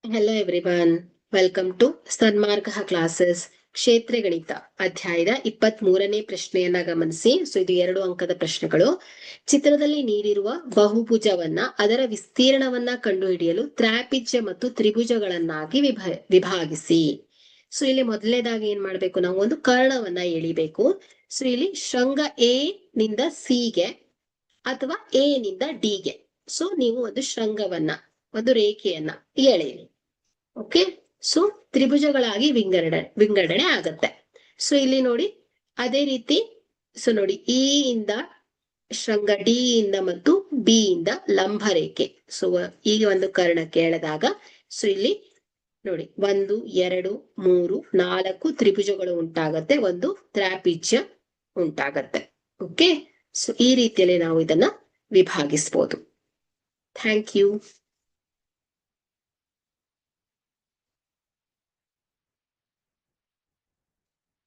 Hello everyone. Welcome to Sanmarga classes. ಕ್ಷೇತ್ರ ಗಣಿತ ಅಧ್ಯಾಯದ 23ನೇ ಪ್ರಶ್ನೆಯನ್ನ ಗಮನಿಸಿ. ಇದು 2 ಅಂಕದ ಪ್ರಶ್ನೆಗಳು. ಚಿತ್ರದಲ್ಲಿ ನೀಡಿರುವ ಬಹುಭುಜವನ್ನ ಅದರ ವಿಸ್ತೀರ್ಣವನ್ನ ಕಂಡುಹಿಡಿಯಲು ತ್ರಾಪಿಜ್ಯ ಮತ್ತು ತ್ರಿಭುಜಗಳನ್ನಾಗಿ ವಿಭಾಗಿಸಿ. ಇಲ್ಲಿ ಮೊದಲನೇದಾಗಿ ಏನ್ ಮಾಡ್ಬೇಕು, ನಾವು ಒಂದು ಕರ್ಣವನ್ನ ಎಳಿಬೇಕು. ಇಲ್ಲಿ ಶೃಂಗ ಎ ನಿಂದ ಸಿ ಗೆ ಅಥವಾ ಎ ನಿಂದ ಡಿ ಗೆ ನೀವು ಒಂದು ಶೃಂಗವನ್ನ, ಒಂದು ರೇಖೆಯನ್ನ ಎಳೆಯಿರಿ. ಓಕೆ, ತ್ರಿಭುಜಗಳಾಗಿ ವಿಂಗಡಣೆ ಆಗತ್ತೆ. ಇಲ್ಲಿ ನೋಡಿ, ಅದೇ ರೀತಿ ನೋಡಿ, ಇ ಇಂದ ಶೃಂಗ ಡಿ ಇಂದ ಮತ್ತು ಬಿ ಇಂದ ಲಂಬ ರೇಖೆ ಈ ಒಂದು ಕರ್ಣಕ್ಕೆ ಎಳೆದಾಗ ಇಲ್ಲಿ ನೋಡಿ 1 2 3 4 ತ್ರಿಭುಜಗಳು ಉಂಟಾಗತ್ತೆ, ಒಂದು ತ್ರಾಪಿಜ್ಯ ಉಂಟಾಗತ್ತೆ. ಓಕೆ, ಈ ರೀತಿಯಲ್ಲಿ ನಾವು ಇದನ್ನ ವಿಭಾಗಿಸಬಹುದು. Thank you.